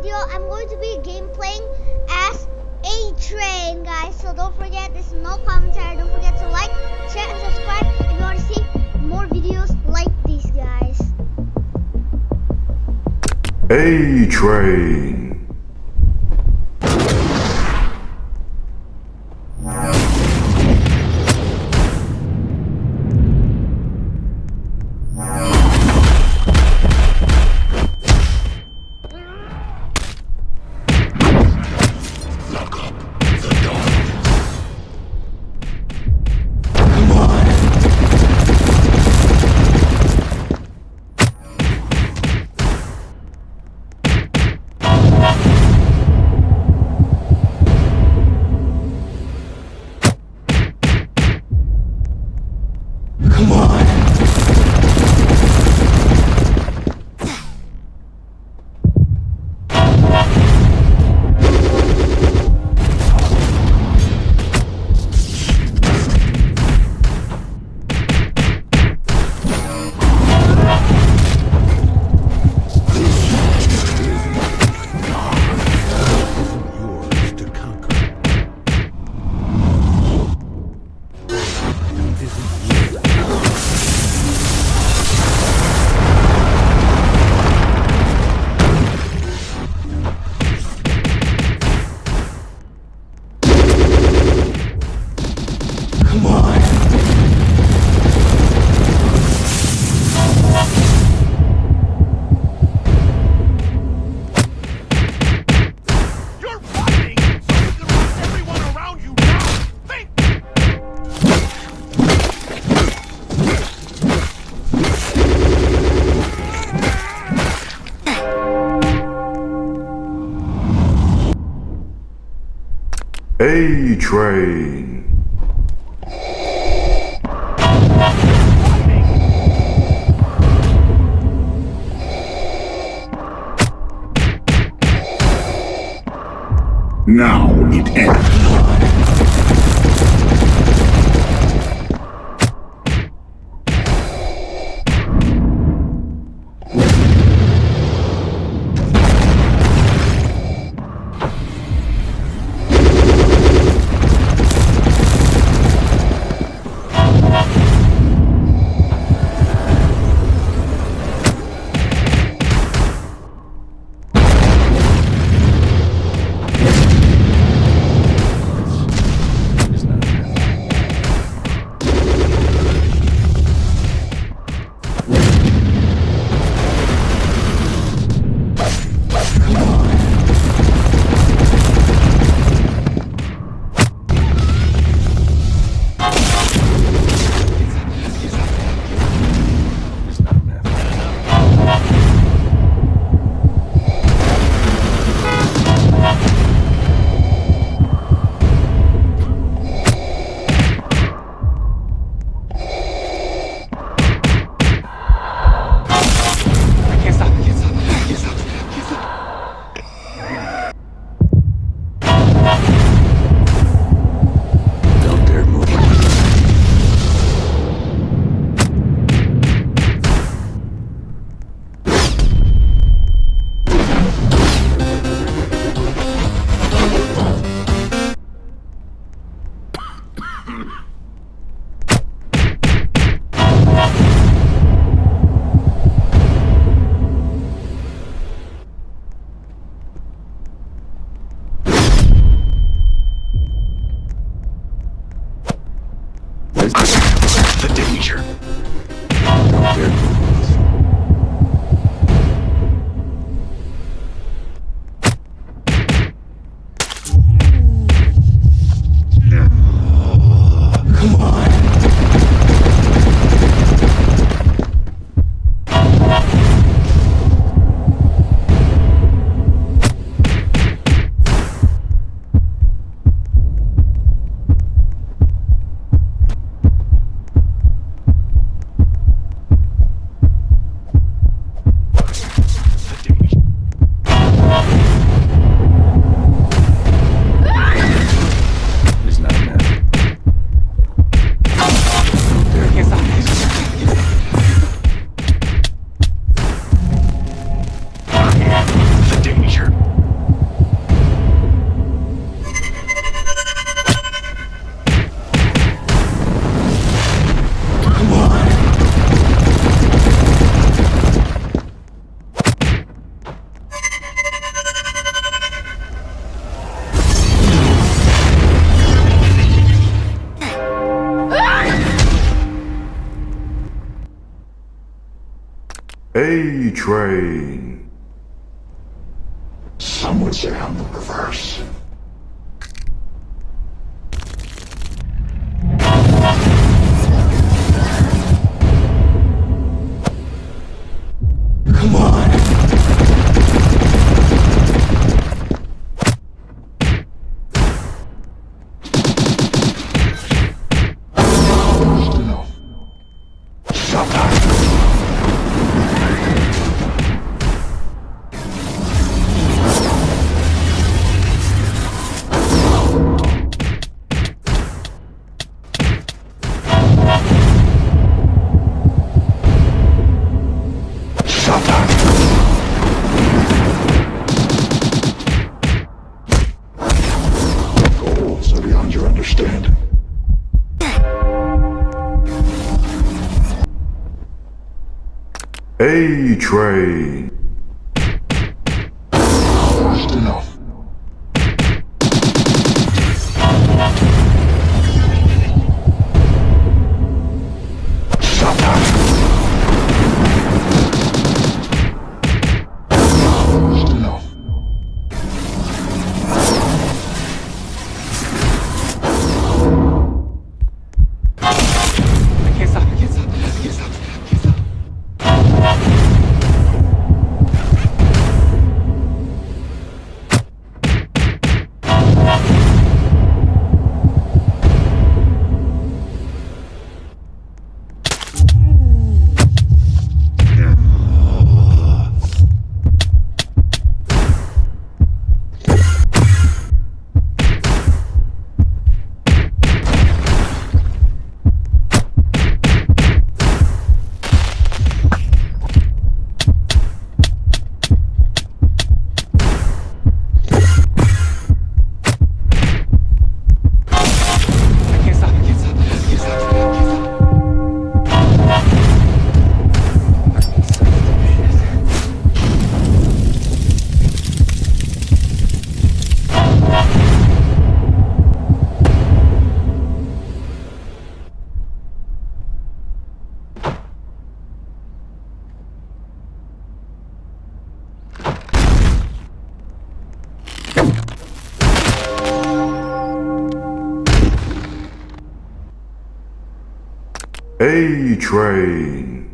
video, I'm going to be gameplaying as a train, guys. So don't forget, there's no commentary. Don't forget to like, share, and subscribe if you want to see more videos like these, guys. A train. A train. Now it ends. A train. Some would say I'm the reverse. Come on. Just enough. Stop that. Stop that. Goals are beyond your understanding. A train. Just enough. Stop that. Just enough. I can't stop, I can't stop, I can't stop, I can't stop. I can't stop, I can't stop, I can't stop, I can't stop. A train.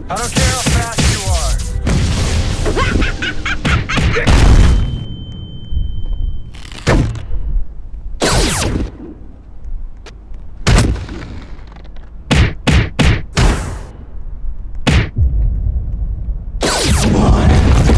I don't care how fast you are. Come on.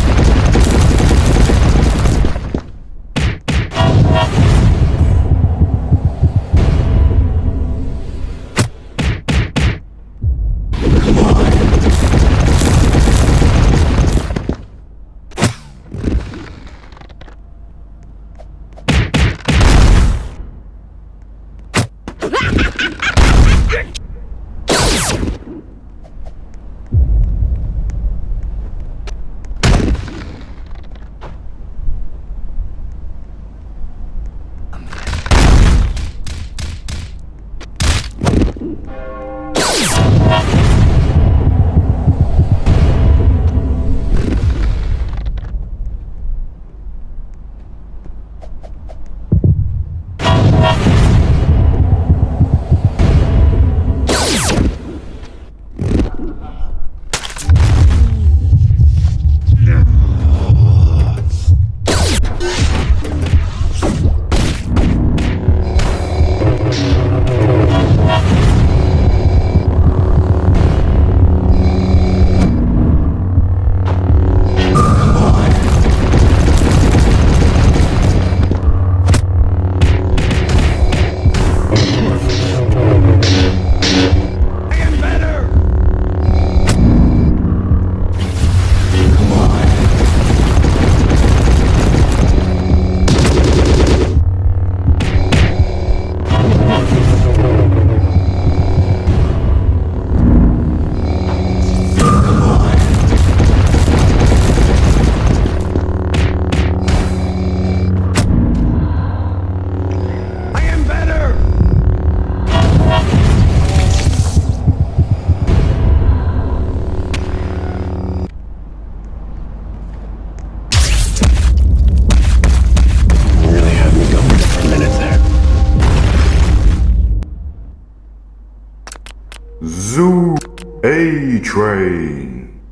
A-Train.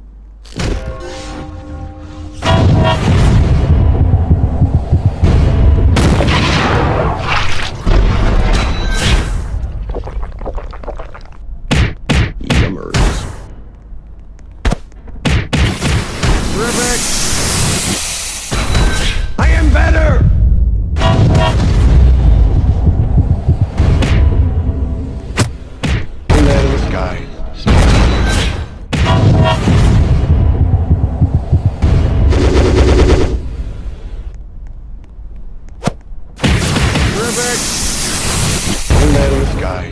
Yummers. Terrific! I am better! The man in the sky. Terrific! The man in the sky.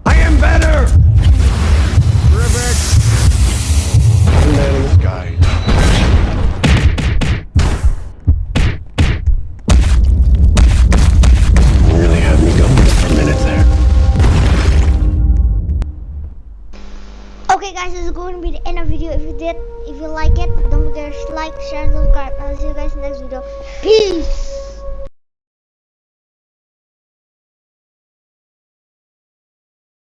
I am better! Terrific! The man in the sky. You really had me going for a minute there. Okay guys, this is going to be the end of the video. If you like it, don't forget to like, share, and subscribe. I'll see you guys in the next video. Peace!